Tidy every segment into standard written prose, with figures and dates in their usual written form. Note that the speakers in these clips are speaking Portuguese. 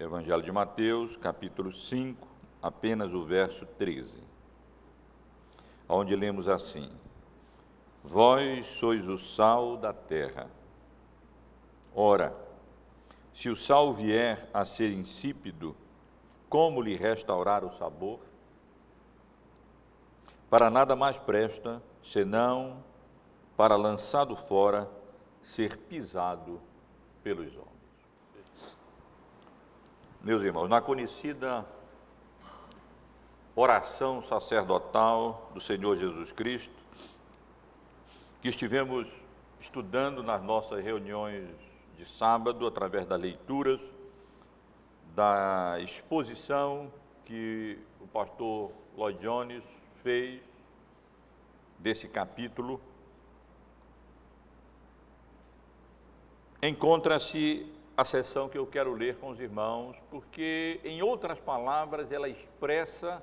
Evangelho de Mateus, capítulo 5, apenas o verso 13, onde lemos assim: Vós sois o sal da terra. Ora, se o sal vier a ser insípido, como lhe restaurar o sabor? Para nada mais presta, senão para, lançado fora, ser pisado pelos homens. Meus irmãos, na conhecida oração sacerdotal do Senhor Jesus Cristo, que estivemos estudando nas nossas reuniões de sábado, através das leituras, da exposição que o pastor Lloyd Jones fez desse capítulo, encontra-se a seção que eu quero ler com os irmãos, porque, em outras palavras, ela expressa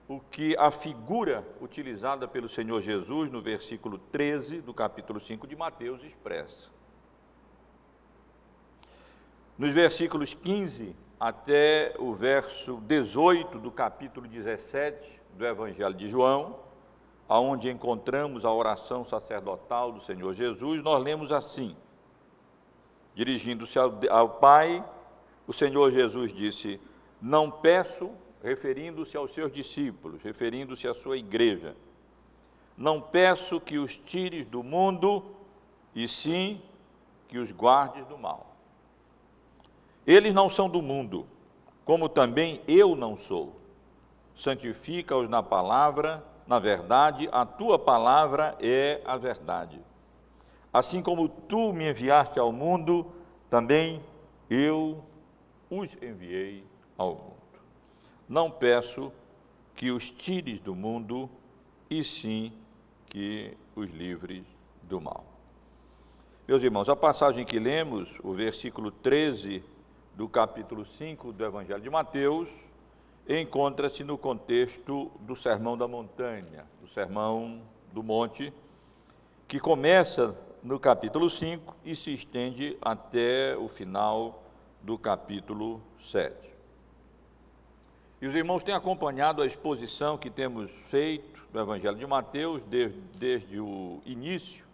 o que a figura utilizada pelo Senhor Jesus no versículo 13 do capítulo 5 de Mateus expressa. Nos versículos 15 até o verso 18 do capítulo 17 do Evangelho de João, aonde encontramos a oração sacerdotal do Senhor Jesus, nós lemos assim: dirigindo-se ao Pai, o Senhor Jesus disse: não peço, referindo-se aos seus discípulos, referindo-se à sua igreja, não peço que os tires do mundo, e sim que os guardes do mal. Eles não são do mundo, como também eu não sou. Santifica-os na palavra, na verdade, a tua palavra é a verdade. Assim como tu me enviaste ao mundo, também eu os enviei ao mundo. Não peço que os tires do mundo, e sim que os livres do mal. Meus irmãos, a passagem que lemos, o versículo 13 do capítulo 5 do Evangelho de Mateus, encontra-se no contexto do Sermão da Montanha, do Sermão do Monte, que começa no capítulo 5 e se estende até o final do capítulo 7. E os irmãos têm acompanhado a exposição que temos feito do Evangelho de Mateus desde o início,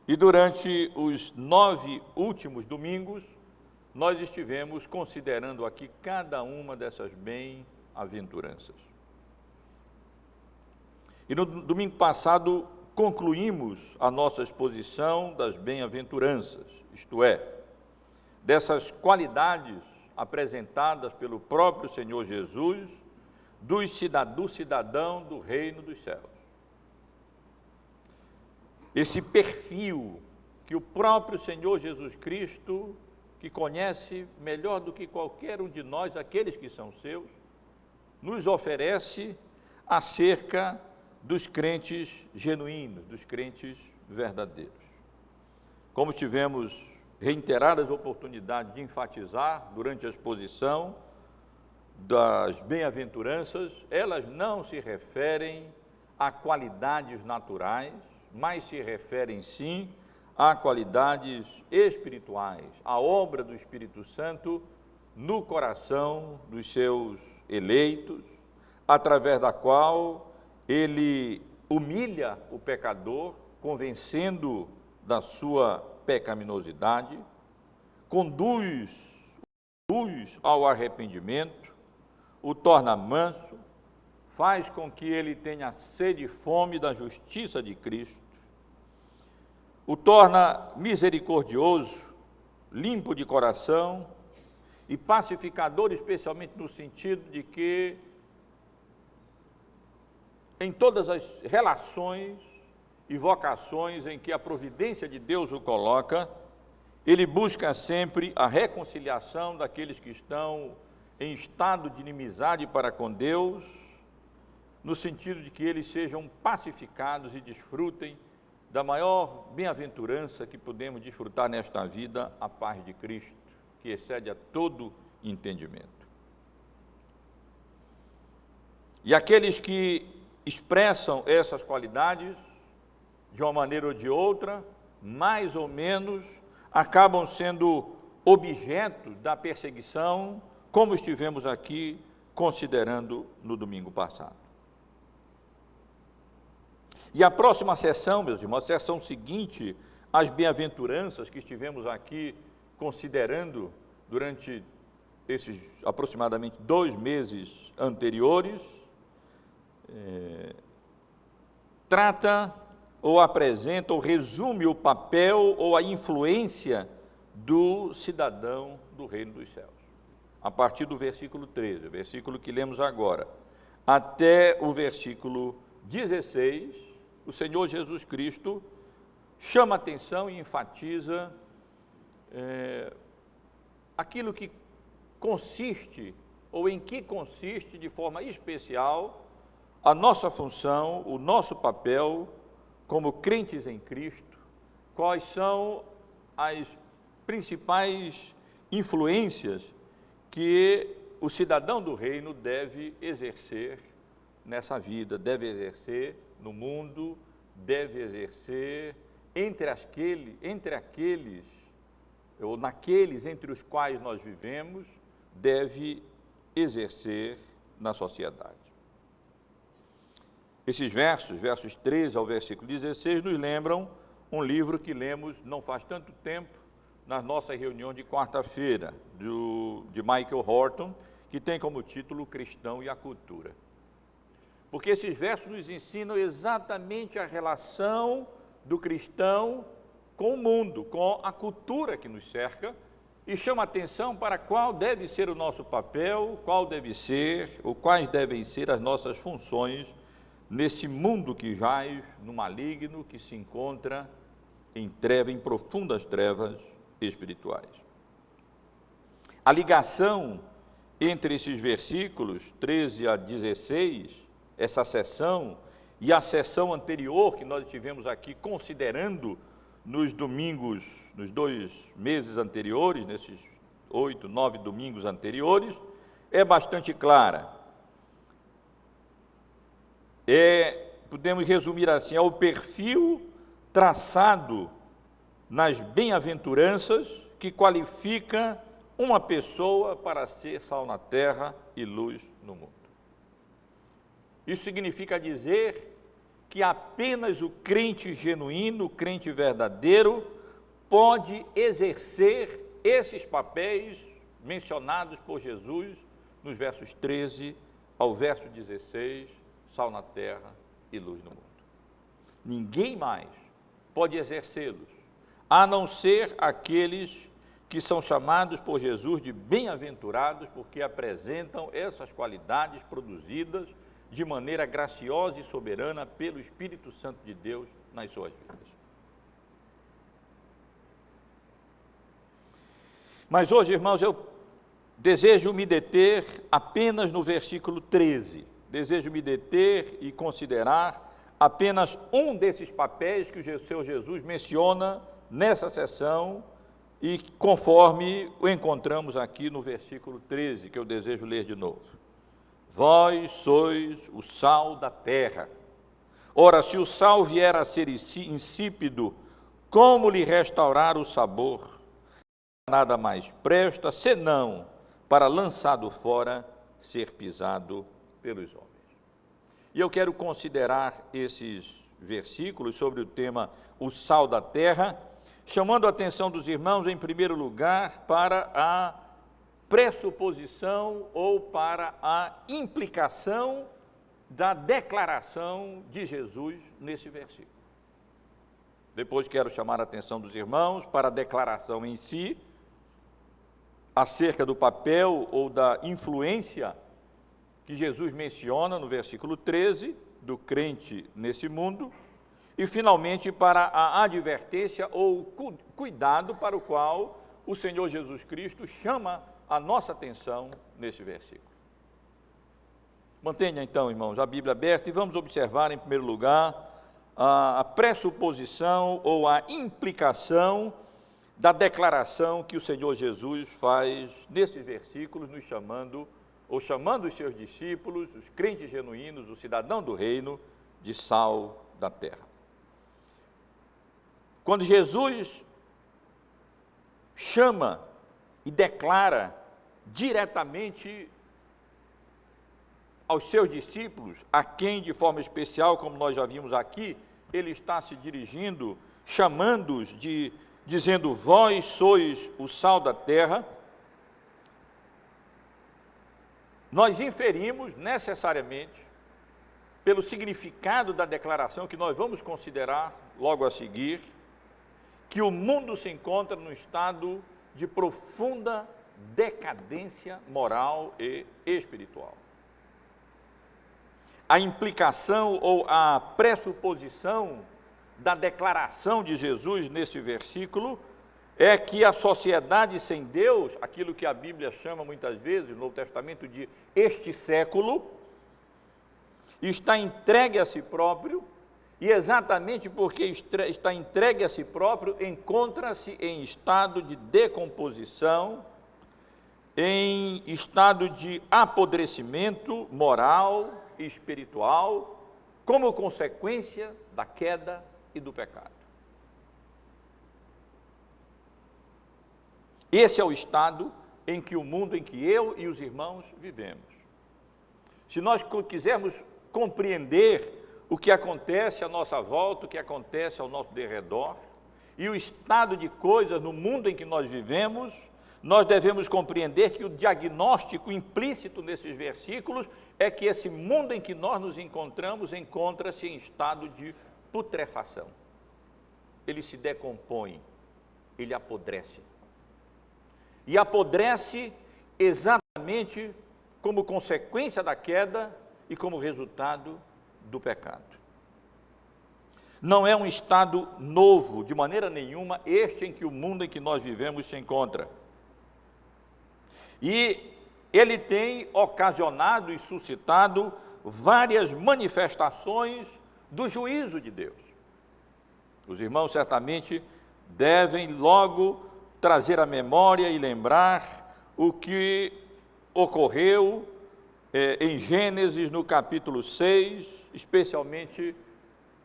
e durante os 9 últimos domingos, nós estivemos considerando aqui cada uma dessas bem-aventuranças. E no domingo passado, concluímos a nossa exposição das bem-aventuranças, isto é, dessas qualidades apresentadas pelo próprio Senhor Jesus do cidadão do reino dos céus. Esse perfil que o próprio Senhor Jesus Cristo, que conhece melhor do que qualquer um de nós, aqueles que são seus, nos oferece acerca dos crentes genuínos, dos crentes verdadeiros. Como tivemos reiteradas oportunidades de enfatizar durante a exposição das bem-aventuranças, elas não se referem a qualidades naturais, mas se referem sim a qualidades espirituais, a obra do Espírito Santo no coração dos seus eleitos, através da qual ele humilha o pecador, convencendo da sua pecaminosidade, conduz ao arrependimento, o torna manso, faz com que ele tenha sede e fome da justiça de Cristo, o torna misericordioso, limpo de coração e pacificador, especialmente no sentido de que em todas as relações e vocações em que a providência de Deus o coloca, ele busca sempre a reconciliação daqueles que estão em estado de inimizade para com Deus, no sentido de que eles sejam pacificados e desfrutem da maior bem-aventurança que podemos desfrutar nesta vida, a paz de Cristo, que excede a todo entendimento. E aqueles que expressam essas qualidades, de uma maneira ou de outra, mais ou menos, acabam sendo objeto da perseguição, como estivemos aqui considerando no domingo passado. E a próxima sessão, meus irmãos, a sessão seguinte, as bem-aventuranças que estivemos aqui considerando durante esses aproximadamente 2 meses anteriores, trata ou apresenta ou resume o papel ou a influência do cidadão do reino dos céus. A partir do versículo 13, o versículo que lemos agora, até o versículo 16, o Senhor Jesus Cristo chama atenção e enfatiza aquilo que consiste, ou em que consiste de forma especial, a nossa função, o nosso papel como crentes em Cristo, quais são as principais influências que o cidadão do reino deve exercer nessa vida, deve exercer no mundo, deve exercer entre aqueles, ou naqueles entre os quais nós vivemos, deve exercer na sociedade. Esses versos 13 ao versículo 16, nos lembram um livro que lemos não faz tanto tempo, na nossa reunião de quarta-feira, de Michael Horton, que tem como título Cristão e a Cultura. Porque esses versos nos ensinam exatamente a relação do cristão com o mundo, com a cultura que nos cerca, e chama atenção para qual deve ser o nosso papel, quais devem ser as nossas funções nesse mundo que jaz no maligno, que se encontra em profundas trevas espirituais. A ligação entre esses versículos 13 a 16, essa sessão, e a sessão anterior que nós estivemos aqui considerando nos domingos, nos 2 meses anteriores, nesses 8, 9 domingos anteriores, é bastante clara. Podemos resumir assim, é o perfil traçado nas bem-aventuranças que qualifica uma pessoa para ser sal na terra e luz no mundo. Isso significa dizer que apenas o crente genuíno, o crente verdadeiro, pode exercer esses papéis mencionados por Jesus nos versos 13 ao verso 16, sal na terra e luz no mundo. Ninguém mais pode exercê-los, a não ser aqueles que são chamados por Jesus de bem-aventurados, porque apresentam essas qualidades produzidas de maneira graciosa e soberana pelo Espírito Santo de Deus nas suas vidas. Mas hoje, irmãos, eu desejo me deter apenas no versículo 13. Desejo me deter e considerar apenas um desses papéis que o Senhor Jesus menciona nessa sessão e conforme o encontramos aqui no versículo 13, que eu desejo ler de novo. Vós sois o sal da terra. Ora, se o sal vier a ser insípido, como lhe restaurar o sabor? Nada mais presta, senão para, lançado fora, ser pisado pelos homens. E eu quero considerar esses versículos sobre o tema o sal da terra, chamando a atenção dos irmãos, em primeiro lugar, para a pressuposição ou para a implicação da declaração de Jesus nesse versículo. Depois quero chamar a atenção dos irmãos para a declaração em si, acerca do papel ou da influência que Jesus menciona no versículo 13, do crente nesse mundo, e finalmente para a advertência ou cuidado para o qual o Senhor Jesus Cristo chama a nossa atenção nesse versículo. Mantenha então, irmãos, a Bíblia aberta e vamos observar, em primeiro lugar, a pressuposição ou a implicação da declaração que o Senhor Jesus faz nesses versículos, nos chamando os seus discípulos, os crentes genuínos, o cidadão do reino, de sal da terra. Quando Jesus chama e declara diretamente aos seus discípulos, a quem de forma especial, como nós já vimos aqui, ele está se dirigindo, chamando-os dizendo: vós sois o sal da terra. Nós inferimos necessariamente, pelo significado da declaração que nós vamos considerar logo a seguir, que o mundo se encontra num estado de profunda decadência moral e espiritual. A implicação ou a pressuposição da declaração de Jesus nesse versículo é que a sociedade sem Deus, aquilo que a Bíblia chama muitas vezes, no Novo Testamento, de este século, está entregue a si próprio, e exatamente porque está entregue a si próprio, encontra-se em estado de decomposição, em estado de apodrecimento moral e espiritual, como consequência da queda e do pecado. Esse é o estado em que o mundo, em que eu e os irmãos vivemos. Se nós quisermos compreender o que acontece à nossa volta, o que acontece ao nosso derredor, e o estado de coisas no mundo em que nós vivemos, nós devemos compreender que o diagnóstico implícito nesses versículos é que esse mundo em que nós nos encontramos encontra-se em estado de putrefação. Ele se decompõe, ele apodrece. E apodrece exatamente como consequência da queda e como resultado do pecado. Não é um estado novo, de maneira nenhuma, este em que o mundo em que nós vivemos se encontra. E ele tem ocasionado e suscitado várias manifestações do juízo de Deus. Os irmãos certamente devem logo trazer à memória e lembrar o que ocorreu em Gênesis, no capítulo 6, especialmente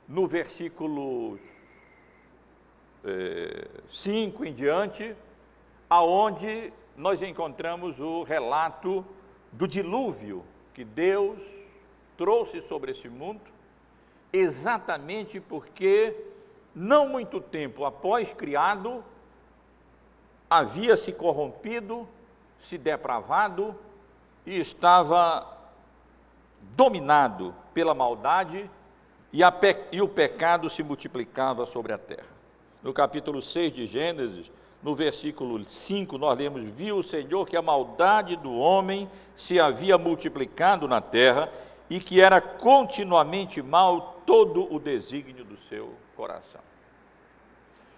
no versículo 5 em diante, aonde nós encontramos o relato do dilúvio que Deus trouxe sobre esse mundo, exatamente porque, não muito tempo após criado, havia se corrompido, se depravado e estava dominado pela maldade e o pecado se multiplicava sobre a terra. No capítulo 6 de Gênesis, no versículo 5, nós lemos: viu o Senhor que a maldade do homem se havia multiplicado na terra e que era continuamente mal todo o desígnio do seu coração.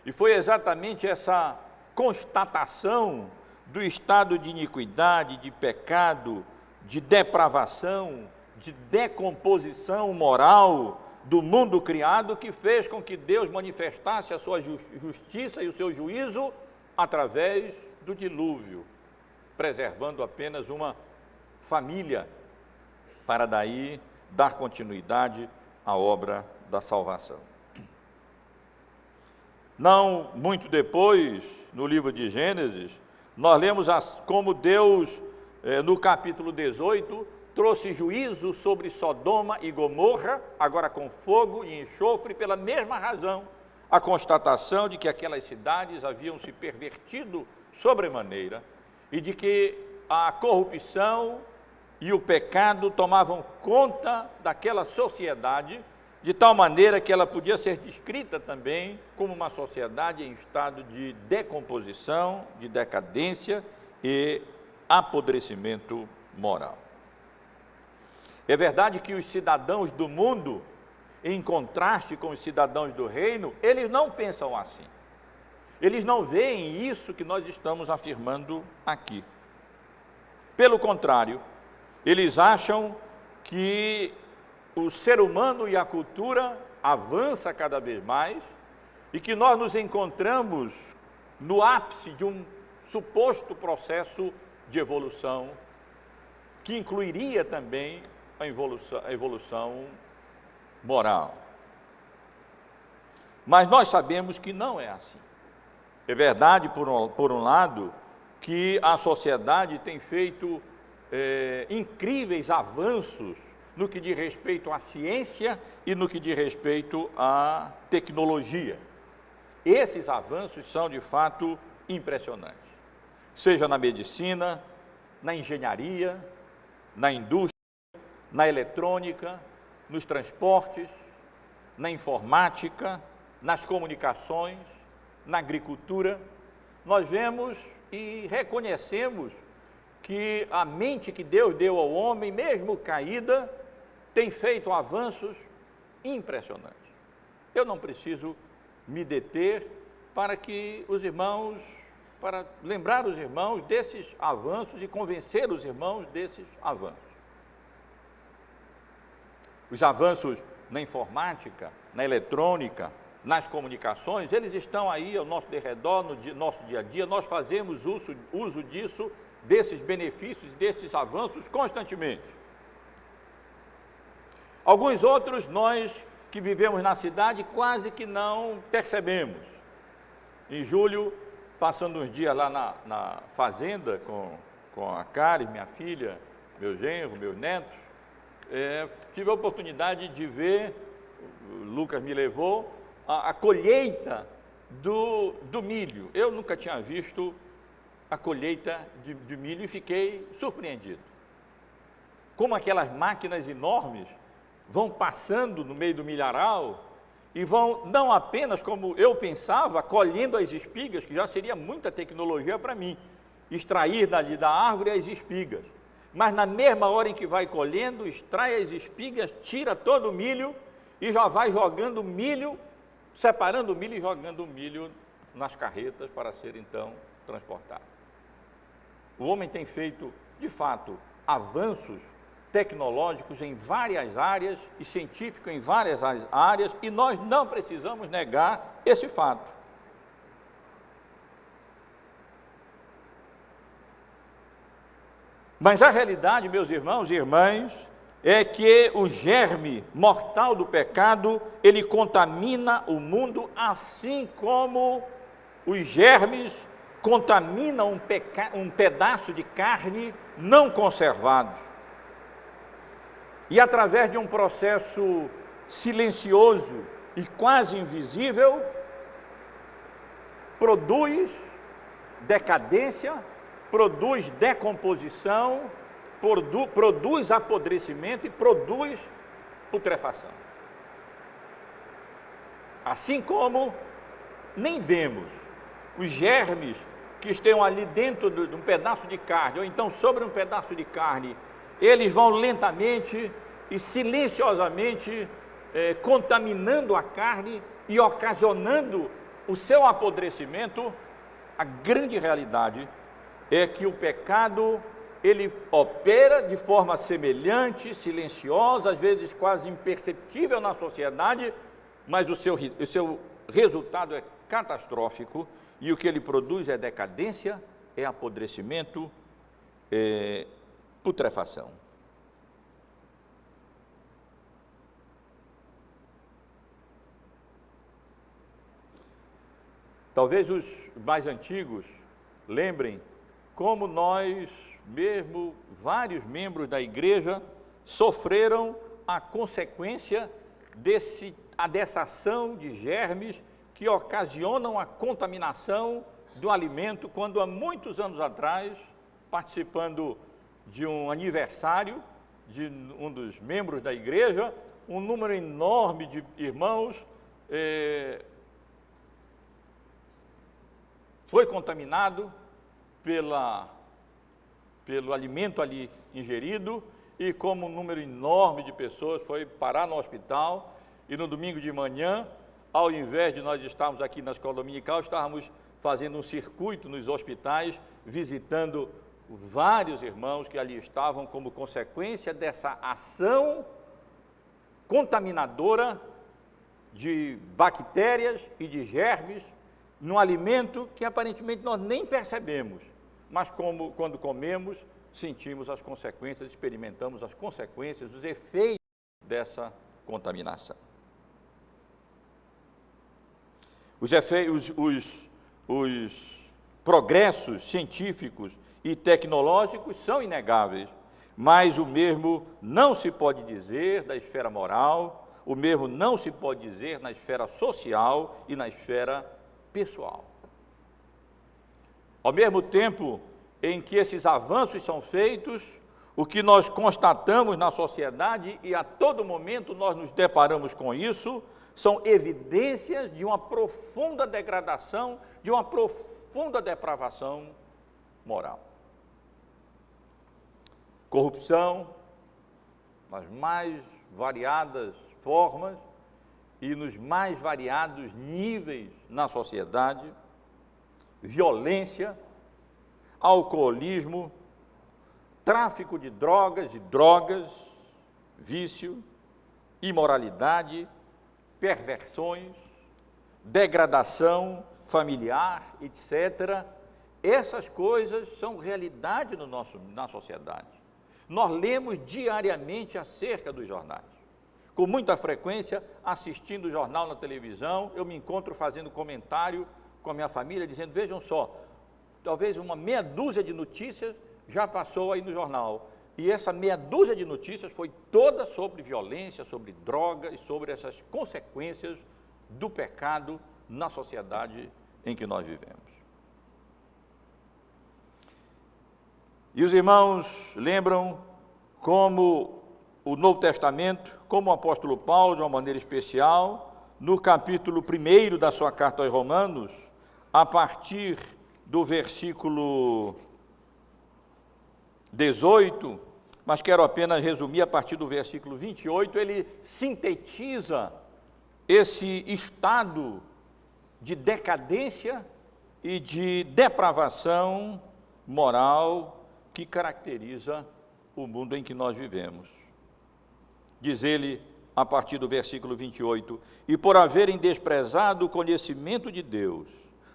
E foi exatamente essa constatação do estado de iniquidade, de pecado, de depravação, de decomposição moral do mundo criado que fez com que Deus manifestasse a sua justiça e o seu juízo através do dilúvio, preservando apenas uma família para daí dar continuidade à obra da salvação. Não muito depois, no livro de Gênesis, nós lemos como Deus, no capítulo 18, trouxe juízo sobre Sodoma e Gomorra, agora com fogo e enxofre, pela mesma razão, a constatação de que aquelas cidades haviam se pervertido sobremaneira e de que a corrupção e o pecado tomavam conta daquela sociedade, de tal maneira que ela podia ser descrita também como uma sociedade em estado de decomposição, de decadência e apodrecimento moral. É verdade que os cidadãos do mundo, em contraste com os cidadãos do reino, eles não pensam assim. Eles não veem isso que nós estamos afirmando aqui. Pelo contrário, eles acham que o ser humano e a cultura avança cada vez mais e que nós nos encontramos no ápice de um suposto processo de evolução que incluiria também a evolução moral. Mas nós sabemos que não é assim. É verdade, por um lado, que a sociedade tem feito incríveis avanços no que diz respeito à ciência e no que diz respeito à tecnologia. Esses avanços são, de fato, impressionantes. Seja na medicina, na engenharia, na indústria, na eletrônica, nos transportes, na informática, nas comunicações, na agricultura, nós vemos e reconhecemos que a mente que Deus deu ao homem, mesmo caída, tem feito avanços impressionantes. Eu não preciso me deter para que os irmãos, para lembrar os irmãos desses avanços e convencer os irmãos desses avanços. Os avanços na informática, na eletrônica, nas comunicações, eles estão aí ao nosso derredor, no nosso dia a dia, nós fazemos uso disso, desses benefícios, desses avanços constantemente. Alguns outros nós que vivemos na cidade quase que não percebemos. Em julho, passando uns dias lá na fazenda com a Karen, minha filha, meu genro, meus netos, tive a oportunidade de ver, o Lucas me levou, a colheita do milho. Eu nunca tinha visto a colheita de milho e fiquei surpreendido. Como aquelas máquinas enormes vão passando no meio do milharal e vão, não apenas como eu pensava, colhendo as espigas, que já seria muita tecnologia para mim, extrair dali da árvore as espigas. Mas na mesma hora em que vai colhendo, extrai as espigas, tira todo o milho e já vai jogando milho, separando o milho e jogando o milho nas carretas para ser então transportado. O homem tem feito, de fato, avanços tecnológicos em várias áreas e científicos em várias áreas e nós não precisamos negar esse fato. Mas a realidade, meus irmãos e irmãs, é que o germe mortal do pecado, ele contamina o mundo assim como os germes contaminam um pedaço de carne não conservado. E através de um processo silencioso e quase invisível, produz decadência, produz decomposição, produz apodrecimento e produz putrefação. Assim como nem vemos os germes que estão ali dentro de um pedaço de carne, ou então sobre um pedaço de carne, eles vão lentamente e silenciosamente contaminando a carne e ocasionando o seu apodrecimento. A grande realidade é que o pecado, ele opera de forma semelhante, silenciosa, às vezes quase imperceptível na sociedade, mas o seu resultado é catastrófico e o que ele produz é decadência, é apodrecimento, putrefação. Talvez os mais antigos lembrem como nós, mesmo vários membros da igreja, sofreram a consequência dessa ação de germes que ocasionam a contaminação do alimento, quando há muitos anos atrás, participando de um aniversário de um dos membros da igreja, um número enorme de irmãos foi contaminado pelo alimento ali ingerido e como um número enorme de pessoas foi parar no hospital e no domingo de manhã, ao invés de nós estarmos aqui na escola dominical, estávamos fazendo um circuito nos hospitais, visitando vários irmãos que ali estavam como consequência dessa ação contaminadora de bactérias e de germes num alimento que aparentemente nós nem percebemos, mas quando comemos, sentimos as consequências, experimentamos as consequências, os efeitos dessa contaminação. progressos científicos e tecnológicos são inegáveis, mas o mesmo não se pode dizer da esfera moral, o mesmo não se pode dizer na esfera social e na esfera pessoal. Ao mesmo tempo em que esses avanços são feitos, o que nós constatamos na sociedade, e a todo momento nós nos deparamos com isso, são evidências de uma profunda degradação, de uma profunda depravação moral. Corrupção, nas mais variadas formas e nos mais variados níveis na sociedade, violência, alcoolismo, tráfico de drogas, vício, imoralidade, perversões, degradação familiar, etc. Essas coisas são realidade na sociedade. Nós lemos diariamente acerca dos jornais. Com muita frequência, assistindo o jornal na televisão, eu me encontro fazendo comentário com a minha família, dizendo, vejam só, talvez uma meia dúzia de notícias já passou aí no jornal. E essa meia dúzia de notícias foi toda sobre violência, sobre droga e sobre essas consequências do pecado na sociedade em que nós vivemos. E os irmãos lembram como o Novo Testamento, como o apóstolo Paulo, de uma maneira especial, no capítulo 1 da sua carta aos Romanos, a partir do versículo 18, mas quero apenas resumir a partir do versículo 28, ele sintetiza esse estado de decadência e de depravação moral que caracteriza o mundo em que nós vivemos. Diz ele, a partir do versículo 28, e por haverem desprezado o conhecimento de Deus,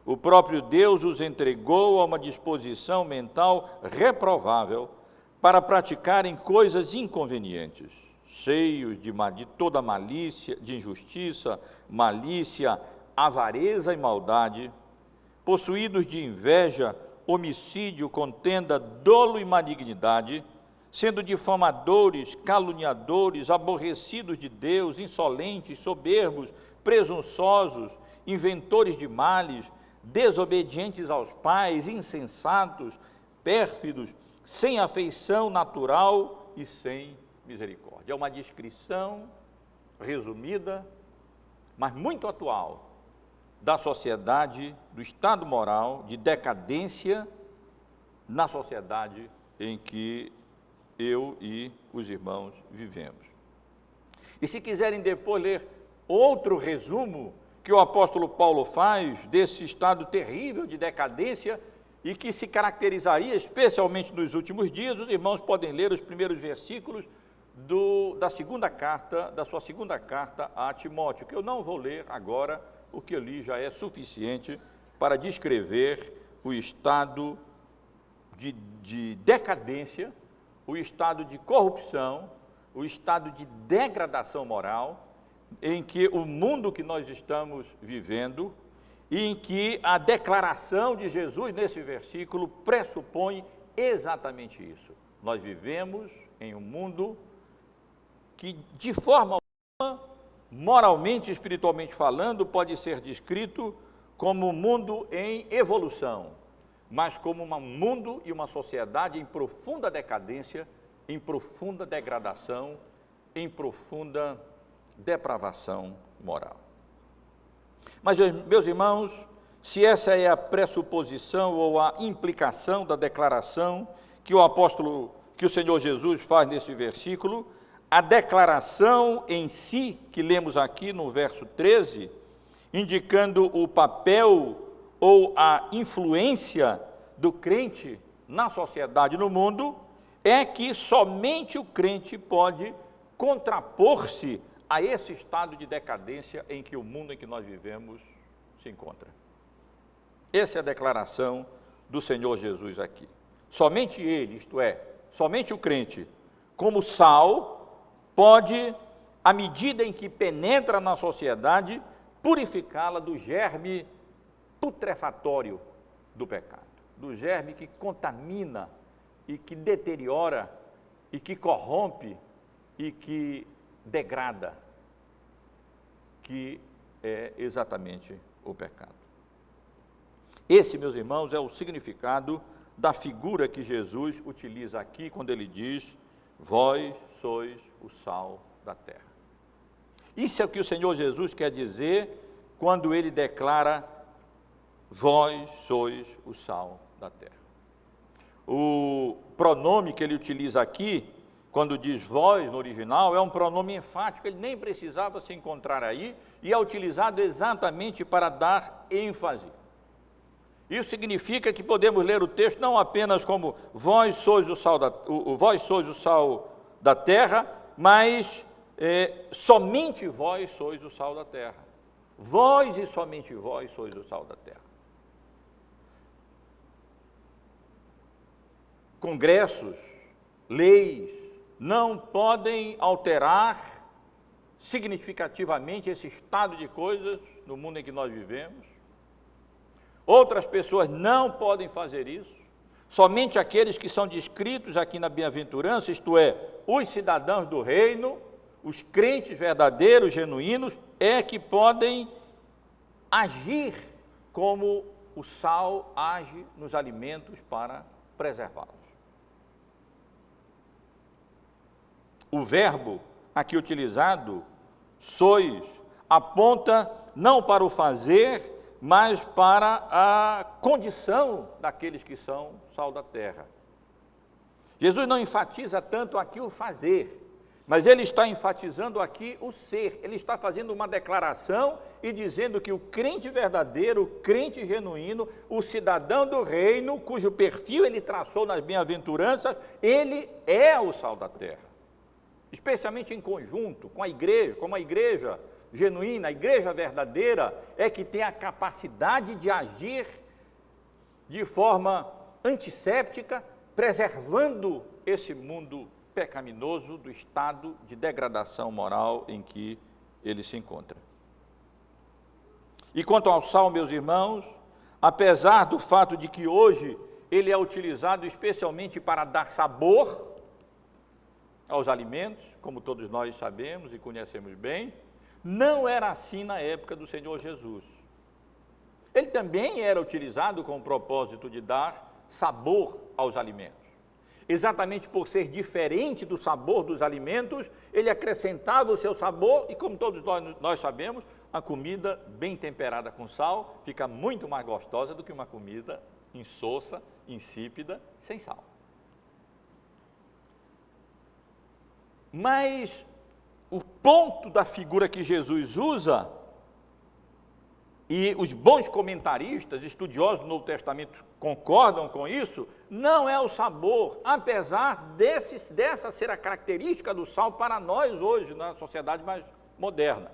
o próprio Deus os entregou a uma disposição mental reprovável para praticarem coisas inconvenientes, cheios de toda malícia, de injustiça, malícia, avareza e maldade, possuídos de inveja, homicídio, contenda, dolo e malignidade, sendo difamadores, caluniadores, aborrecidos de Deus, insolentes, soberbos, presunçosos, inventores de males, desobedientes aos pais, insensatos, pérfidos, sem afeição natural e sem misericórdia. É uma descrição resumida, mas muito atual, da sociedade, do estado moral de decadência na sociedade em que eu e os irmãos vivemos. E se quiserem depois ler outro resumo que o apóstolo Paulo faz desse estado terrível de decadência e que se caracterizaria especialmente nos últimos dias, os irmãos podem ler os primeiros versículos da sua segunda carta a Timóteo, que eu não vou ler agora, o que eu li já é suficiente para descrever o estado de decadência, o estado de corrupção, o estado de degradação moral, em que o mundo que nós estamos vivendo, e em que a declaração de Jesus nesse versículo pressupõe exatamente isso. Nós vivemos em um mundo que, de forma alguma, moralmente e espiritualmente falando, pode ser descrito como um mundo em evolução, mas como um mundo e uma sociedade em profunda decadência, em profunda degradação, em profunda depravação moral. Mas, meus irmãos, se essa é a pressuposição ou a implicação da declaração que o Senhor Jesus faz nesse versículo, a declaração em si, que lemos aqui no verso 13, indicando o papel ou a influência do crente na sociedade e no mundo, é que somente o crente pode contrapor-se a esse estado de decadência em que o mundo em que nós vivemos se encontra. Essa é a declaração do Senhor Jesus aqui. Somente ele, isto é, somente o crente, como sal, pode, à medida em que penetra na sociedade, purificá-la do germe putrefatório do pecado, do germe que contamina e que deteriora e que corrompe e que degrada, que é exatamente o pecado. Esse, meus irmãos, é o significado da figura que Jesus utiliza aqui quando ele diz: vós sois o sal da terra. Isso é o que o Senhor Jesus quer dizer quando ele declara: vós sois o sal da terra. O pronome que ele utiliza aqui, quando diz vós no original, é um pronome enfático, ele nem precisava se encontrar aí, e é utilizado exatamente para dar ênfase. Isso significa que podemos ler o texto não apenas como vós sois o sal da terra, mas somente vós sois o sal da terra. Vós e somente vós sois o sal da terra. Congressos, leis, não podem alterar significativamente esse estado de coisas no mundo em que nós vivemos. Outras pessoas não podem fazer isso. Somente aqueles que são descritos aqui na bem-aventurança, isto é, os cidadãos do reino, os crentes verdadeiros, genuínos, é que podem agir como o sal age nos alimentos para preservá-los. O verbo aqui utilizado, sois, aponta não para o fazer, mas para a condição daqueles que são sal da terra. Jesus não enfatiza tanto aqui o fazer, mas ele está enfatizando aqui o ser. Ele está fazendo uma declaração e dizendo que o crente verdadeiro, o crente genuíno, o cidadão do reino, cujo perfil ele traçou nas bem-aventuranças, ele é o sal da terra. Especialmente em conjunto com a igreja, como a igreja genuína, a igreja verdadeira, é que tem a capacidade de agir de forma antisséptica, preservando esse mundo pecaminoso do estado de degradação moral em que ele se encontra. E quanto ao sal, meus irmãos, apesar do fato de que hoje ele é utilizado especialmente para dar sabor aos alimentos, como todos nós sabemos e conhecemos bem, não era assim na época do Senhor Jesus. Ele também era utilizado com o propósito de dar sabor aos alimentos. Exatamente por ser diferente do sabor dos alimentos, ele acrescentava o seu sabor e, como todos nós sabemos, a comida bem temperada com sal fica muito mais gostosa do que uma comida insossa, insípida, sem sal. Mas o ponto da figura que Jesus usa, e os bons comentaristas, estudiosos do Novo Testamento concordam com isso, não é o sabor, apesar dessa ser a característica do sal para nós hoje, na sociedade mais moderna.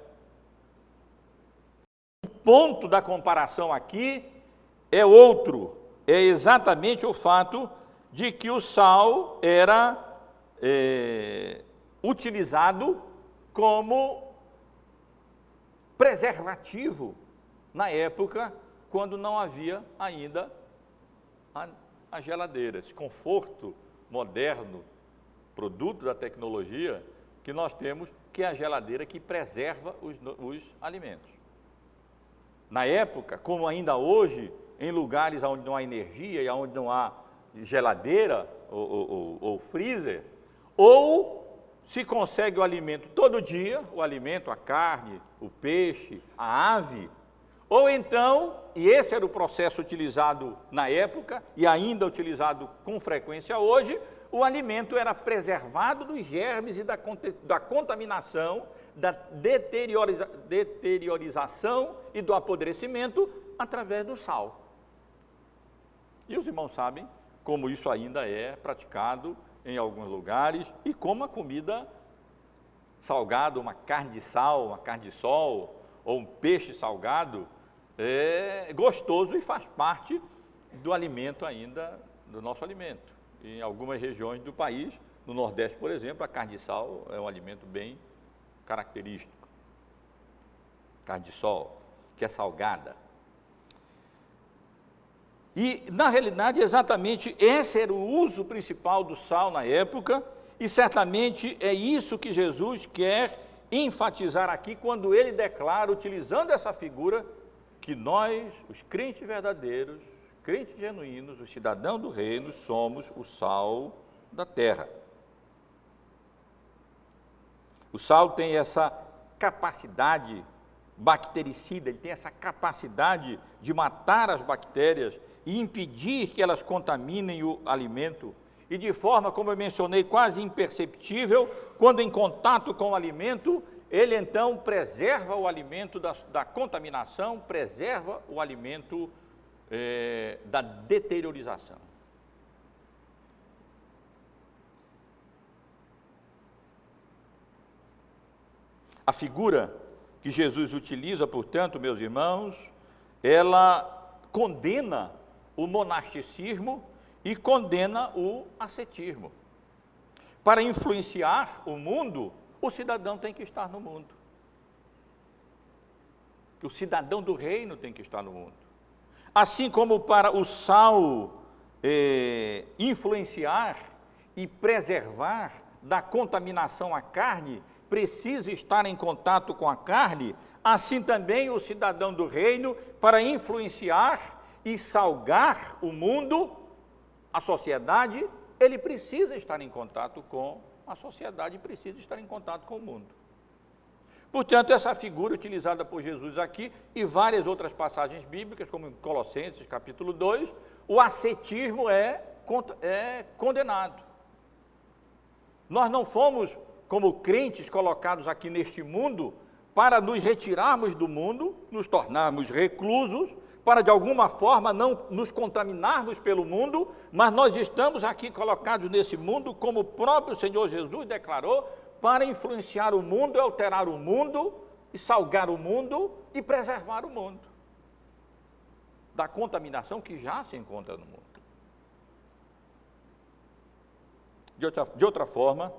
O ponto da comparação aqui é outro, é exatamente o fato de que o sal era utilizado como preservativo na época quando não havia ainda a geladeira, esse conforto moderno, produto da tecnologia que nós temos, que é a geladeira que preserva os alimentos. Na época, como ainda hoje, em lugares onde não há energia e onde não há geladeira ou freezer, ou se consegue o alimento todo dia, o alimento, a carne, o peixe, a ave, ou então, e esse era o processo utilizado na época e ainda utilizado com frequência hoje, o alimento era preservado dos germes e da contaminação, da deteriorização e do apodrecimento através do sal. E os irmãos sabem como isso ainda é praticado em alguns lugares, e como a comida salgada, uma carne de sal, uma carne de sol, ou um peixe salgado, é gostoso e faz parte do alimento ainda, do nosso alimento. Em algumas regiões do país, no Nordeste, por exemplo, a carne de sal é um alimento bem característico. Carne de sol, que é salgada. E, na realidade, exatamente esse era o uso principal do sal na época, e certamente é isso que Jesus quer enfatizar aqui quando ele declara, utilizando essa figura, que nós, os crentes verdadeiros, crentes genuínos, os cidadãos do reino, somos o sal da terra. O sal tem essa capacidade bactericida, ele tem essa capacidade de matar as bactérias e impedir que elas contaminem o alimento, e de forma, como eu mencionei, quase imperceptível, quando em contato com o alimento, ele então preserva o alimento da contaminação, preserva o alimento da deteriorização. A figura que Jesus utiliza, portanto, meus irmãos, ela condena o monasticismo e condena o ascetismo. Para influenciar o mundo, o cidadão tem que estar no mundo. O cidadão do reino tem que estar no mundo. Assim como para o sal influenciar e preservar da contaminação a carne, precisa estar em contato com a carne, assim também o cidadão do reino, para influenciar e salgar o mundo, a sociedade, ele precisa estar em contato com a sociedade, precisa estar em contato com o mundo. Portanto, essa figura utilizada por Jesus aqui e várias outras passagens bíblicas, como em Colossenses, capítulo 2, o ascetismo é condenado. Nós não fomos, como crentes, colocados aqui neste mundo para nos retirarmos do mundo, nos tornarmos reclusos, para de alguma forma não nos contaminarmos pelo mundo, mas nós estamos aqui colocados nesse mundo, como o próprio Senhor Jesus declarou, para influenciar o mundo, alterar o mundo, e salgar o mundo e preservar o mundo da contaminação que já se encontra no mundo. De outra forma,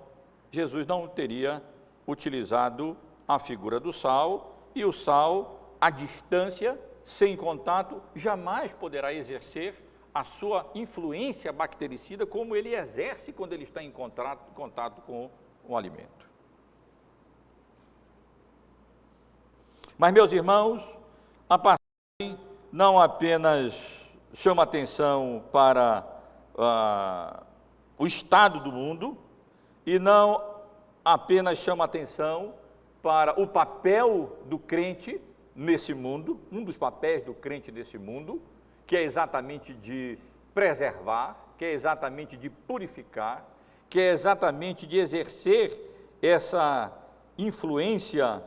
Jesus não teria utilizado a figura do sal, e o sal, à distância, sem contato, jamais poderá exercer a sua influência bactericida como ele exerce quando ele está em contato com o alimento. Mas, meus irmãos, a passagem não apenas chama atenção para o estado do mundo, e não apenas chama atenção para o papel do crente nesse mundo, um dos papéis do crente nesse mundo, que é exatamente de preservar, que é exatamente de purificar, que é exatamente de exercer essa influência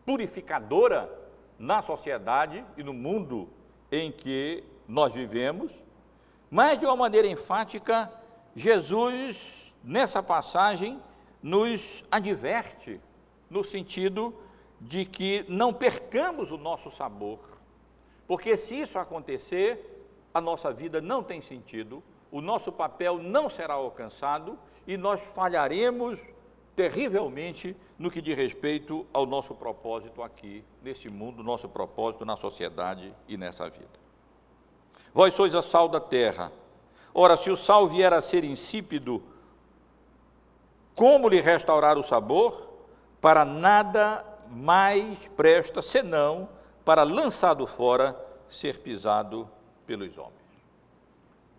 purificadora na sociedade e no mundo em que nós vivemos. Mas, de uma maneira enfática, Jesus, nessa passagem, nos adverte no sentido de que não percamos o nosso sabor, porque se isso acontecer, a nossa vida não tem sentido, o nosso papel não será alcançado e nós falharemos terrivelmente no que diz respeito ao nosso propósito aqui nesse mundo, nosso propósito na sociedade e nessa vida. Vós sois a sal da terra. Ora, se o sal vier a ser insípido, como lhe restaurar o sabor? Para nada mais presta, senão para, lançado fora, ser pisado pelos homens.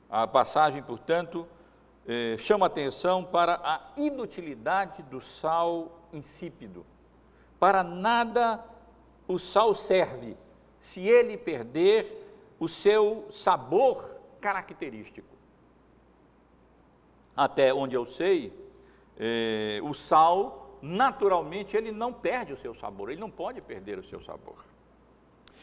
A passagem, portanto, chama atenção para a inutilidade do sal insípido. Para nada o sal serve, se ele perder o seu sabor característico. Até onde eu sei, o sal, naturalmente, ele não perde o seu sabor, ele não pode perder o seu sabor.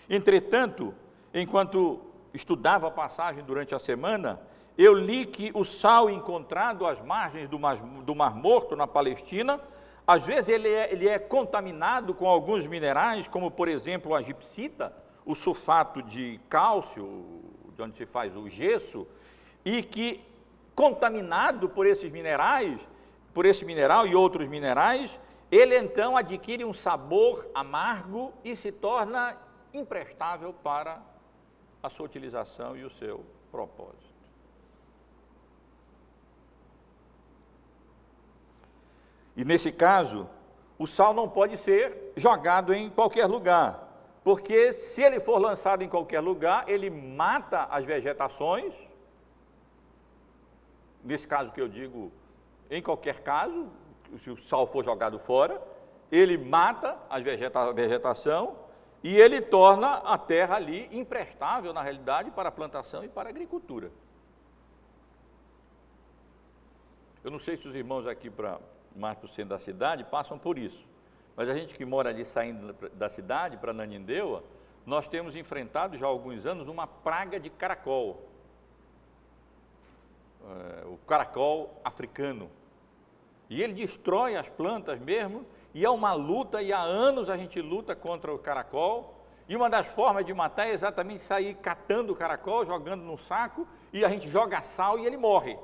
Entretanto, enquanto estudava a passagem durante a semana, eu li que o sal encontrado às margens do Mar Morto, na Palestina, às vezes ele é contaminado com alguns minerais, como, por exemplo, a gipsita, o sulfato de cálcio, de onde se faz o gesso, e que, contaminado por esses minerais, por esse mineral e outros minerais, ele então adquire um sabor amargo e se torna imprestável para a sua utilização e o seu propósito. E nesse caso, o sal não pode ser jogado em qualquer lugar, porque se ele for lançado em qualquer lugar, ele mata as vegetações. Nesse caso que eu digo, em qualquer caso, se o sal for jogado fora, ele mata a vegetação e ele torna a terra ali imprestável, na realidade, para a plantação e para a agricultura. Eu não sei se os irmãos aqui mais para o centro da cidade passam por isso, mas a gente que mora ali saindo da cidade para Ananindeua, nós temos enfrentado já há alguns anos uma praga de caracol, o caracol africano, e ele destrói as plantas mesmo, e é uma luta, e há anos a gente luta contra o caracol, e uma das formas de matar é exatamente sair catando o caracol, jogando no saco, e a gente joga sal e ele morre.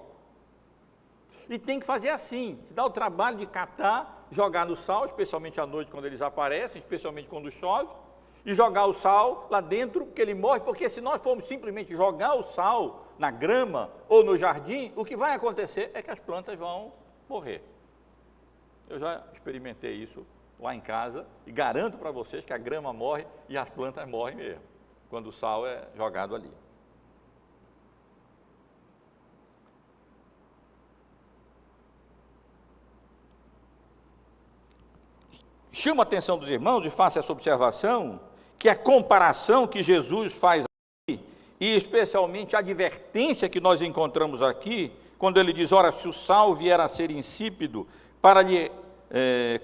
E tem que fazer assim, se dá o trabalho de catar, jogar no sal, especialmente à noite quando eles aparecem, especialmente quando chove, e jogar o sal lá dentro, que ele morre, porque se nós formos simplesmente jogar o sal na grama ou no jardim, o que vai acontecer é que as plantas vão morrer. Eu já experimentei isso lá em casa e garanto para vocês que a grama morre e as plantas morrem mesmo, quando o sal é jogado ali. Chama a atenção dos irmãos e faça essa observação, que a comparação que Jesus faz aqui, e especialmente a advertência que nós encontramos aqui, quando ele diz, ora, se o sal vier a ser insípido,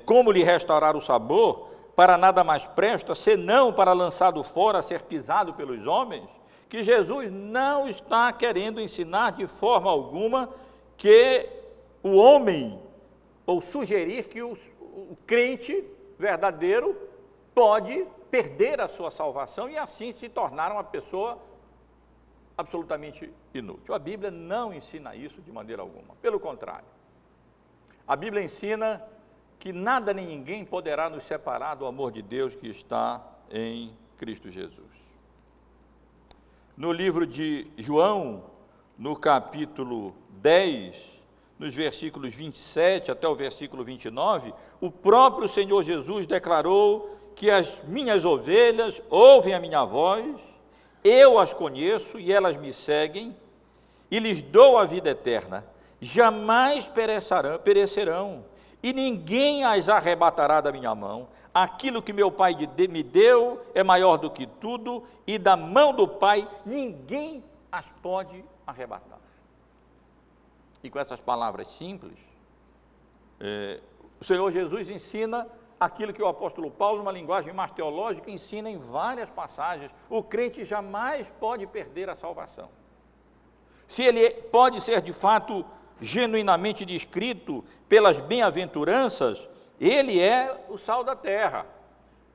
como lhe restaurar o sabor, para nada mais presta, senão para lançado fora, ser pisado pelos homens, que Jesus não está querendo ensinar de forma alguma que o homem, ou sugerir que o crente verdadeiro pode perder a sua salvação e assim se tornar uma pessoa absolutamente inútil. A Bíblia não ensina isso de maneira alguma, pelo contrário. A Bíblia ensina que nada nem ninguém poderá nos separar do amor de Deus que está em Cristo Jesus. No livro de João, no capítulo 10, nos versículos 27 até o versículo 29, o próprio Senhor Jesus declarou que as minhas ovelhas ouvem a minha voz, eu as conheço e elas me seguem, e lhes dou a vida eterna, jamais perecerão, e ninguém as arrebatará da minha mão. Aquilo que meu Pai me deu é maior do que tudo, e da mão do Pai ninguém as pode arrebatar. E com essas palavras simples, o Senhor Jesus ensina aquilo que o apóstolo Paulo, numa linguagem mais teológica, ensina em várias passagens. O crente jamais pode perder a salvação. Se ele pode ser de fato genuinamente descrito pelas bem-aventuranças, ele é o sal da terra.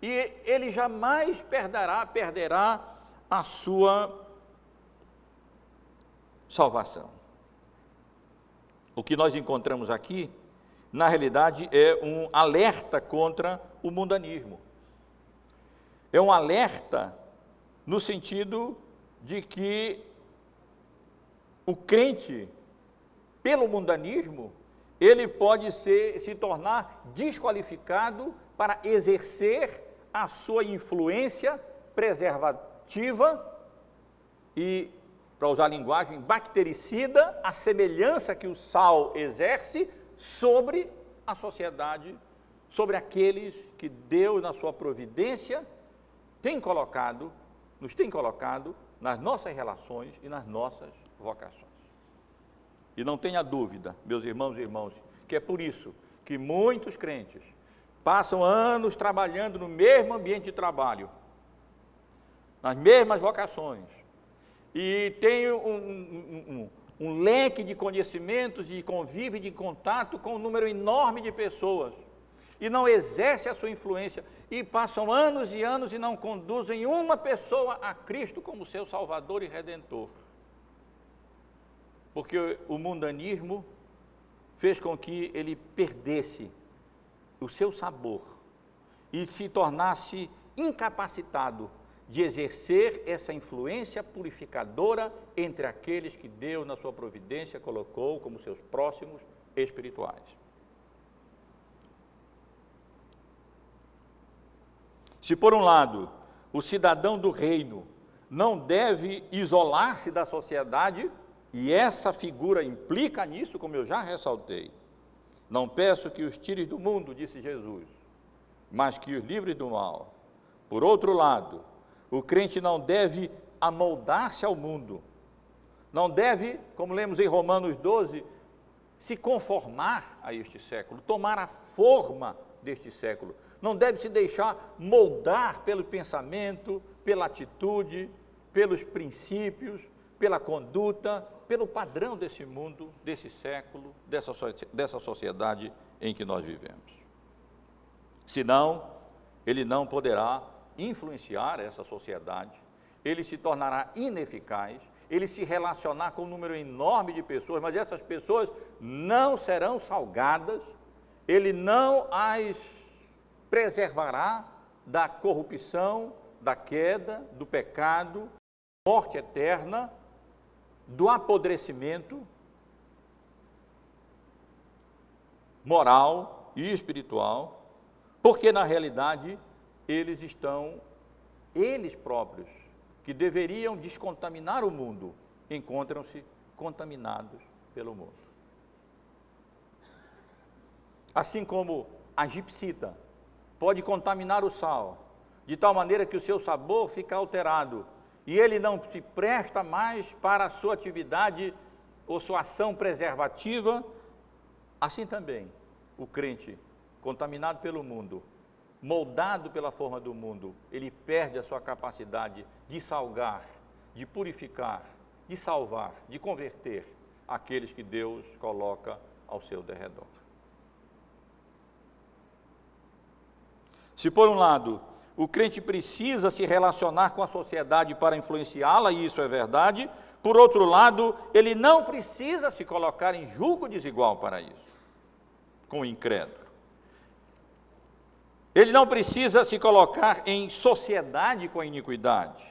E ele jamais perderá a sua salvação. O que nós encontramos aqui, na realidade, é um alerta contra o mundanismo. É um alerta no sentido de que o crente, pelo mundanismo, ele pode se tornar desqualificado para exercer a sua influência preservativa e, para usar a linguagem, bactericida, a semelhança que o sal exerce sobre a sociedade, sobre aqueles que Deus, na sua providência, nos tem colocado nas nossas relações e nas nossas vocações. E não tenha dúvida, meus irmãos e irmãs, que é por isso que muitos crentes passam anos trabalhando no mesmo ambiente de trabalho, nas mesmas vocações, e tem um leque de conhecimentos, de convívio, de contato com um número enorme de pessoas, e não exerce a sua influência, e passam anos e anos e não conduzem uma pessoa a Cristo como seu Salvador e Redentor. Porque o mundanismo fez com que ele perdesse o seu sabor e se tornasse incapacitado de exercer essa influência purificadora entre aqueles que Deus, na sua providência, colocou como seus próximos espirituais. Se, por um lado, o cidadão do reino não deve isolar-se da sociedade, e essa figura implica nisso, como eu já ressaltei. Não peço que os tires do mundo, disse Jesus, mas que os livres do mal. Por outro lado, o crente não deve amoldar-se ao mundo, não deve, como lemos em Romanos 12, se conformar a este século, tomar a forma deste século. Não deve se deixar moldar pelo pensamento, pela atitude, pelos princípios, pela conduta, pelo padrão desse mundo, desse século, dessa sociedade em que nós vivemos. Senão, ele não poderá influenciar essa sociedade, ele se tornará ineficaz, ele se relacionar com um número enorme de pessoas, mas essas pessoas não serão salgadas, ele não as preservará da corrupção, da queda, do pecado, morte eterna, do apodrecimento moral e espiritual, porque na realidade eles próprios, que deveriam descontaminar o mundo, encontram-se contaminados pelo mundo. Assim como a gipsita pode contaminar o sal, de tal maneira que o seu sabor fica alterado, e ele não se presta mais para a sua atividade ou sua ação preservativa, assim também o crente, contaminado pelo mundo, moldado pela forma do mundo, ele perde a sua capacidade de salgar, de purificar, de salvar, de converter aqueles que Deus coloca ao seu derredor. Se por um lado, o crente precisa se relacionar com a sociedade para influenciá-la, e isso é verdade, por outro lado, ele não precisa se colocar em julgo desigual para isso, com o incrédulo. Ele não precisa se colocar em sociedade com a iniquidade,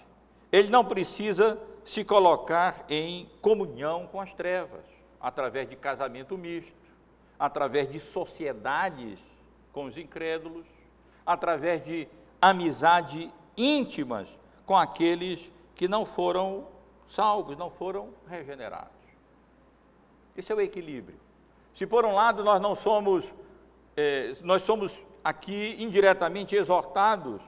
ele não precisa se colocar em comunhão com as trevas, através de casamento misto, através de sociedades com os incrédulos, através de amizade íntimas com aqueles que não foram salvos, não foram regenerados. Esse é o equilíbrio. Se por um lado nós somos aqui indiretamente exortados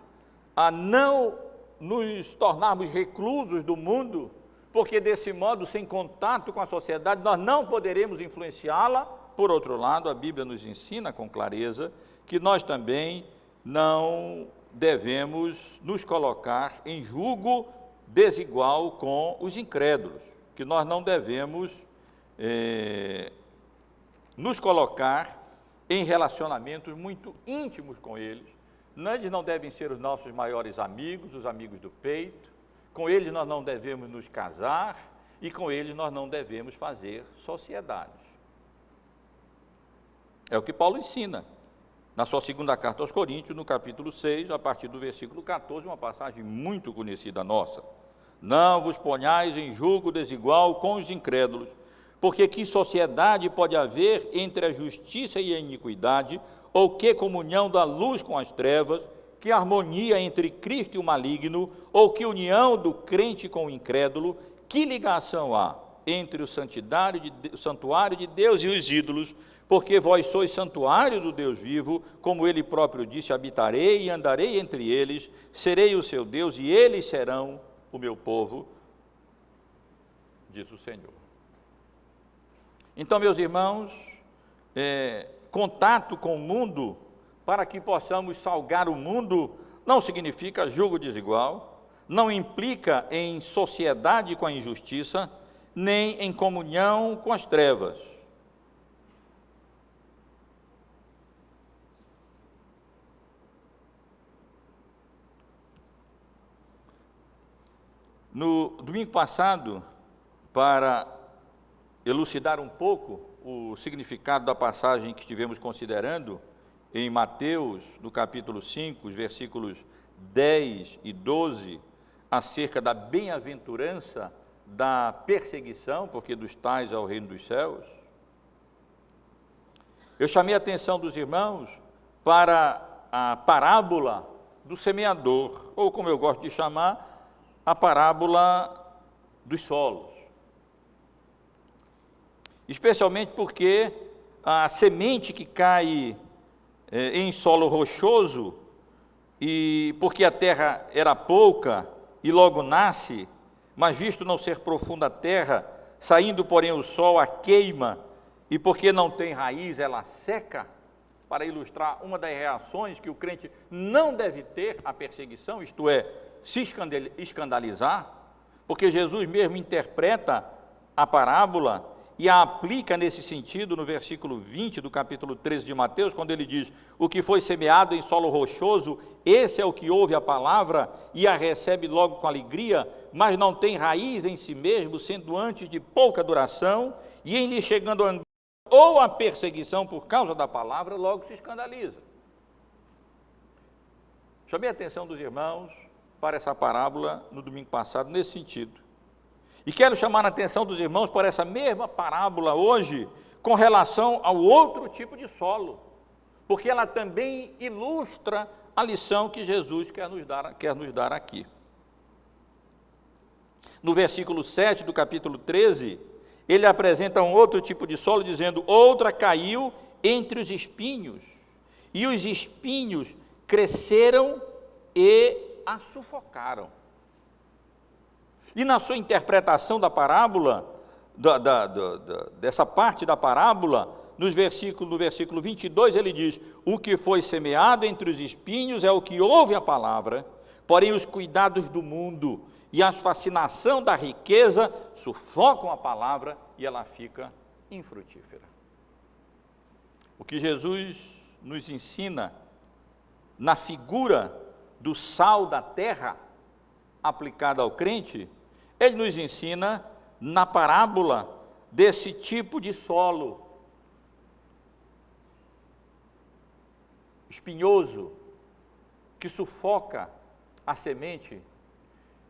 a não nos tornarmos reclusos do mundo, porque desse modo, sem contato com a sociedade, nós não poderemos influenciá-la. Por outro lado, a Bíblia nos ensina com clareza que nós também não devemos nos colocar em julgo desigual com os incrédulos, que nós não devemos nos colocar em relacionamentos muito íntimos com eles. Eles não devem ser os nossos maiores amigos, os amigos do peito, com eles nós não devemos nos casar e com eles nós não devemos fazer sociedades. É o que Paulo ensina na sua segunda carta aos Coríntios, no capítulo 6, a partir do versículo 14, uma passagem muito conhecida nossa. Não vos ponhais em julgo desigual com os incrédulos, porque que sociedade pode haver entre a justiça e a iniquidade, ou que comunhão da luz com as trevas, que harmonia entre Cristo e o maligno, ou que união do crente com o incrédulo, que ligação há entre o santuário de Deus e os ídolos? Porque vós sois santuário do Deus vivo, como ele próprio disse, habitarei e andarei entre eles, serei o seu Deus e eles serão o meu povo, diz o Senhor. Então, meus irmãos, contato com o mundo, para que possamos salgar o mundo, não significa julgo desigual, não implica em sociedade com a injustiça, nem em comunhão com as trevas. No domingo passado, para elucidar um pouco o significado da passagem que estivemos considerando, em Mateus, no capítulo 5, os versículos 10 e 12, acerca da bem-aventurança da perseguição, porque dos tais é o reino dos céus. Eu chamei a atenção dos irmãos para a parábola do semeador, ou como eu gosto de chamar, a parábola dos solos. Especialmente porque a semente que cai em solo rochoso, e porque a terra era pouca e logo nasce, mas visto não ser profunda a terra, saindo porém o sol a queima, e porque não tem raiz ela seca, para ilustrar uma das reações que o crente não deve ter à perseguição, isto é, se escandalizar, porque Jesus mesmo interpreta a parábola e a aplica nesse sentido no versículo 20 do capítulo 13 de Mateus, quando ele diz: o que foi semeado em solo rochoso, esse é o que ouve a palavra e a recebe logo com alegria, mas não tem raiz em si mesmo, sendo antes de pouca duração, e em lhe chegando a angústia ou a perseguição por causa da palavra, logo se escandaliza. Chamei a atenção dos irmãos para essa parábola no domingo passado, nesse sentido. E quero chamar a atenção dos irmãos para essa mesma parábola hoje, com relação ao outro tipo de solo, porque ela também ilustra a lição que Jesus quer nos dar aqui. No versículo 7 do capítulo 13, ele apresenta um outro tipo de solo, dizendo: outra caiu entre os espinhos, e os espinhos cresceram e a sufocaram. E na sua interpretação da parábola, dessa parte da parábola, no versículo 22, ele diz: o que foi semeado entre os espinhos é o que ouve a palavra, porém os cuidados do mundo e a fascinação da riqueza sufocam a palavra e ela fica infrutífera. O que Jesus nos ensina na figura do sal da terra aplicada ao crente, ele nos ensina na parábola desse tipo de solo espinhoso que sufoca a semente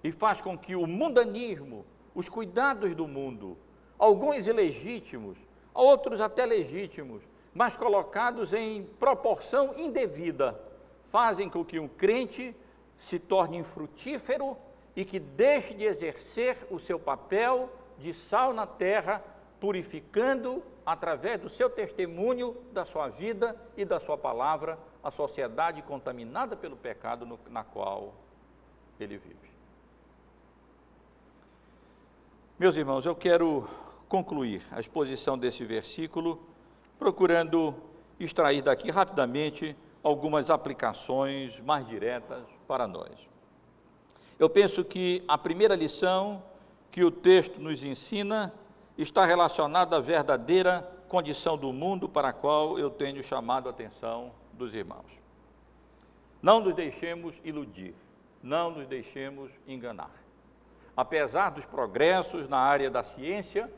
e faz com que o mundanismo, os cuidados do mundo, alguns ilegítimos, outros até legítimos, mas colocados em proporção indevida, fazem com que um crente se torne infrutífero e que deixe de exercer o seu papel de sal na terra, purificando, através do seu testemunho, da sua vida e da sua palavra, a sociedade contaminada pelo pecado na qual ele vive. Meus irmãos, eu quero concluir a exposição desse versículo, procurando extrair daqui rapidamente algumas aplicações mais diretas para nós. Eu penso que a primeira lição que o texto nos ensina está relacionada à verdadeira condição do mundo para a qual eu tenho chamado a atenção dos irmãos. Não nos deixemos iludir, não nos deixemos enganar. Apesar dos progressos na área da ciência,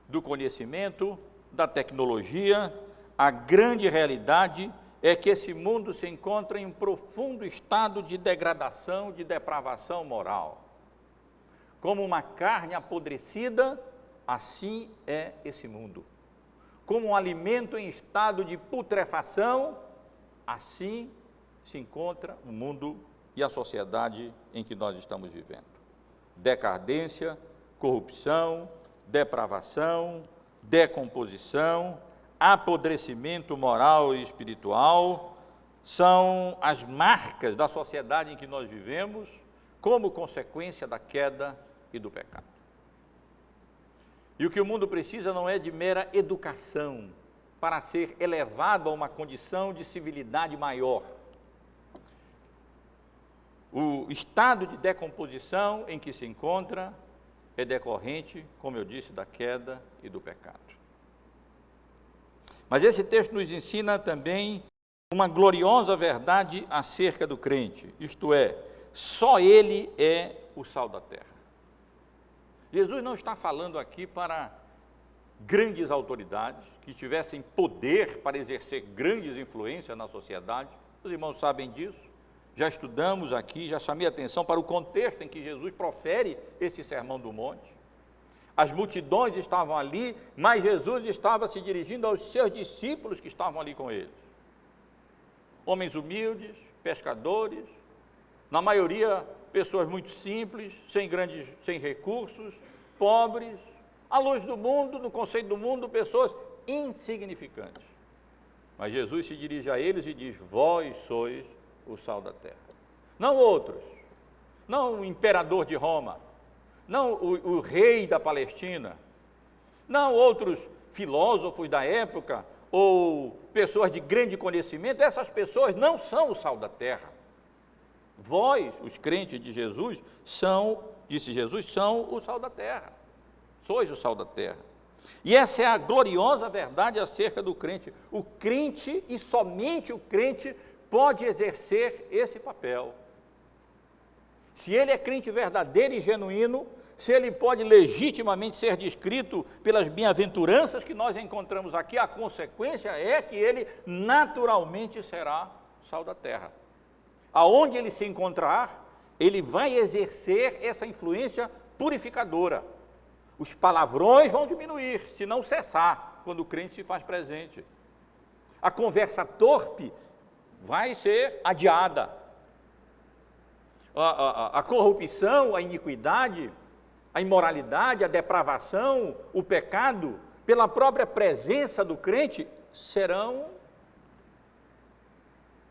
do conhecimento, da tecnologia, a grande realidade é que esse mundo se encontra em um profundo estado de degradação, de depravação moral. Como uma carne apodrecida, assim é esse mundo. Como um alimento em estado de putrefação, assim se encontra o mundo e a sociedade em que nós estamos vivendo. Decadência, corrupção, depravação, decomposição, apodrecimento moral e espiritual, são as marcas da sociedade em que nós vivemos, como consequência da queda e do pecado. E o que o mundo precisa não é de mera educação, para ser elevado a uma condição de civilidade maior. O estado de decomposição em que se encontra é decorrente, como eu disse, da queda e do pecado. Mas esse texto nos ensina também uma gloriosa verdade acerca do crente, isto é, só ele é o sal da terra. Jesus não está falando aqui para grandes autoridades que tivessem poder para exercer grandes influências na sociedade, os irmãos sabem disso. Já estudamos aqui, já chamei a atenção para o contexto em que Jesus profere esse sermão do monte. As multidões estavam ali, mas Jesus estava se dirigindo aos seus discípulos que estavam ali com ele. Homens humildes, pescadores, na maioria pessoas muito simples, sem recursos, pobres, à luz do mundo, no conceito do mundo, pessoas insignificantes. Mas Jesus se dirige a eles e diz: vós sois o sal da terra. Não outros, não o imperador de Roma, não o rei da Palestina, não outros filósofos da época ou pessoas de grande conhecimento. Essas pessoas não são o sal da terra. Vós, os crentes de Jesus, disse Jesus, são o sal da terra. Sois o sal da terra. E essa é a gloriosa verdade acerca do crente. O crente, e somente o crente, pode exercer esse papel. Se ele é crente verdadeiro e genuíno, se ele pode legitimamente ser descrito pelas bem-aventuranças que nós encontramos aqui, a consequência é que ele naturalmente será sal da terra. Aonde ele se encontrar, ele vai exercer essa influência purificadora. Os palavrões vão diminuir, se não cessar, quando o crente se faz presente. A conversa torpe vai ser adiada. A corrupção, a iniquidade, a imoralidade, a depravação, o pecado, pela própria presença do crente, serão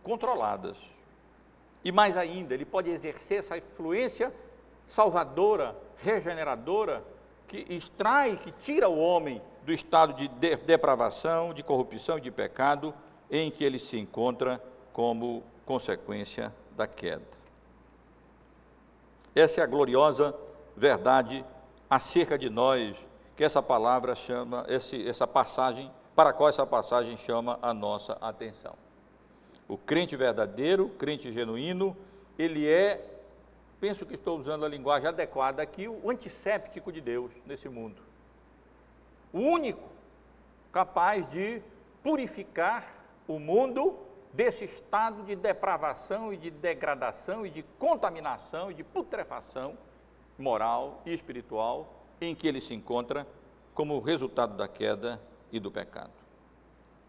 controladas. E mais ainda, ele pode exercer essa influência salvadora, regeneradora, que extrai, que tira o homem do estado de depravação, de corrupção e de pecado em que ele se encontra como consequência da queda. Essa é a gloriosa verdade acerca de nós, que essa palavra chama, essa passagem, para a qual essa passagem chama a nossa atenção. O crente verdadeiro, o crente genuíno, ele é, penso que estou usando a linguagem adequada aqui, o antisséptico de Deus nesse mundo. O único capaz de purificar o mundo desse estado de depravação e de degradação e de contaminação e de putrefação moral e espiritual em que ele se encontra como resultado da queda e do pecado.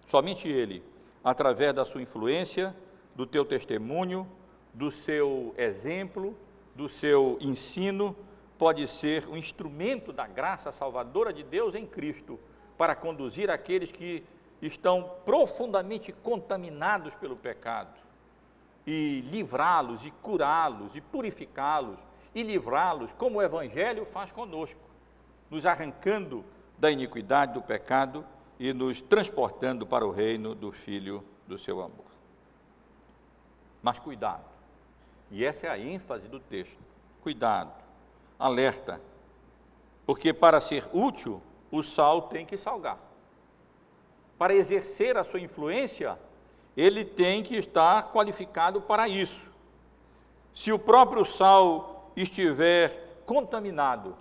Somente ele, através da sua influência, do teu testemunho, do seu exemplo, do seu ensino, pode ser um instrumento da graça salvadora de Deus em Cristo, para conduzir aqueles que estão profundamente contaminados pelo pecado, e livrá-los, e curá-los, e purificá-los, e livrá-los, como o Evangelho faz conosco, nos arrancando da iniquidade, do pecado, e nos transportando para o reino do Filho do seu amor. Mas cuidado, e essa é a ênfase do texto, cuidado, alerta, porque para ser útil, o sal tem que salgar. Para exercer a sua influência, ele tem que estar qualificado para isso. Se o próprio sal estiver contaminado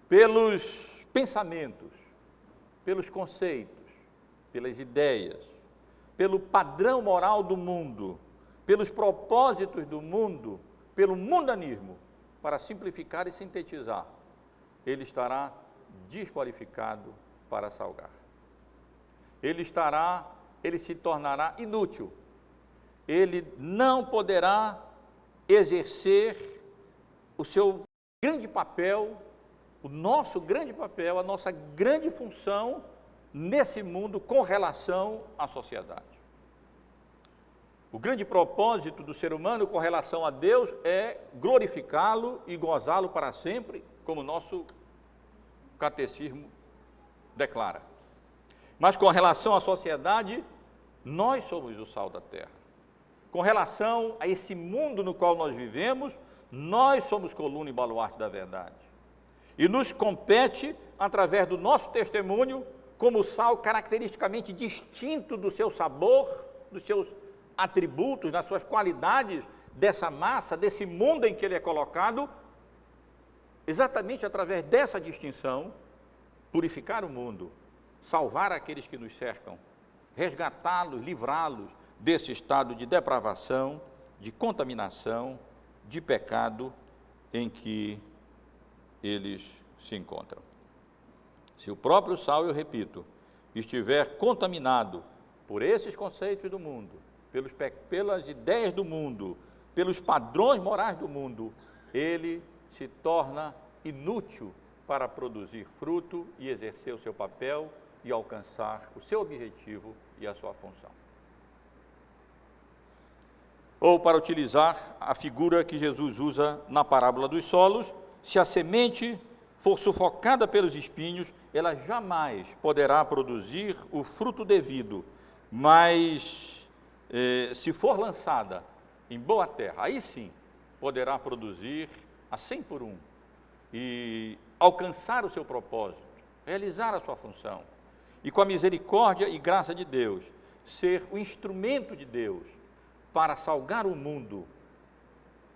pelos pensamentos, pelos conceitos, pelas ideias, pelo padrão moral do mundo, pelos propósitos do mundo, pelo mundanismo, para simplificar e sintetizar, ele estará desqualificado para salgar. Ele se tornará inútil. Ele não poderá exercer o seu grande papel, o nosso grande papel, a nossa grande função nesse mundo com relação à sociedade. O grande propósito do ser humano com relação a Deus é glorificá-lo e gozá-lo para sempre, como o nosso catecismo declara. Mas com relação à sociedade, nós somos o sal da terra. Com relação a esse mundo no qual nós vivemos, nós somos coluna e baluarte da verdade. E nos compete, através do nosso testemunho, como sal caracteristicamente distinto do seu sabor, dos seus atributos, das suas qualidades, dessa massa, desse mundo em que ele é colocado, exatamente através dessa distinção, purificar o mundo, salvar aqueles que nos cercam, resgatá-los, livrá-los desse estado de depravação, de contaminação, de pecado em que eles se encontram. Se o próprio sal, eu repito, estiver contaminado por esses conceitos do mundo, pelas ideias do mundo, pelos padrões morais do mundo, ele se torna inútil para produzir fruto e exercer o seu papel e alcançar o seu objetivo e a sua função. Ou, para utilizar a figura que Jesus usa na parábola dos solos, se a semente for sufocada pelos espinhos, ela jamais poderá produzir o fruto devido, mas se for lançada em boa terra, aí sim poderá produzir a 100 por 1 e alcançar o seu propósito, realizar a sua função e, com a misericórdia e graça de Deus, ser o instrumento de Deus para salgar o mundo,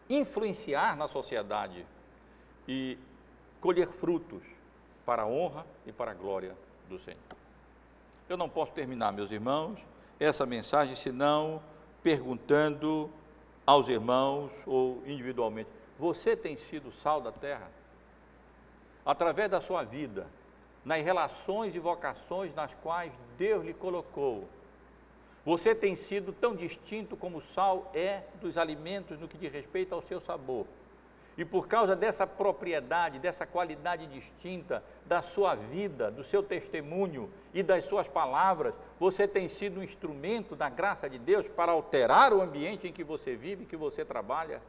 influenciar na sociedade e colher frutos para a honra e para a glória do Senhor. Eu não posso terminar, meus irmãos, essa mensagem senão perguntando aos irmãos ou individualmente: você tem sido sal da terra? Através da sua vida, nas relações e vocações nas quais Deus lhe colocou, você tem sido tão distinto como o sal é dos alimentos no que diz respeito ao seu sabor. E por causa dessa propriedade, dessa qualidade distinta da sua vida, do seu testemunho e das suas palavras, você tem sido um instrumento da graça de Deus para alterar o ambiente em que você vive, que você trabalha,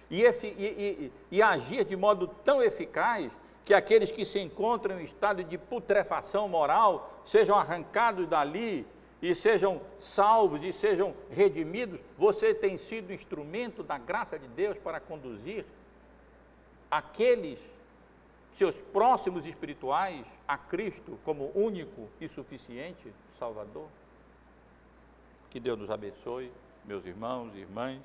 e agir de modo tão eficaz que aqueles que se encontram em estado de putrefação moral sejam arrancados dali e sejam salvos e sejam redimidos. Você tem sido instrumento da graça de Deus para conduzir aqueles seus próximos espirituais a Cristo como único e suficiente Salvador. Que Deus nos abençoe, meus irmãos e irmãs.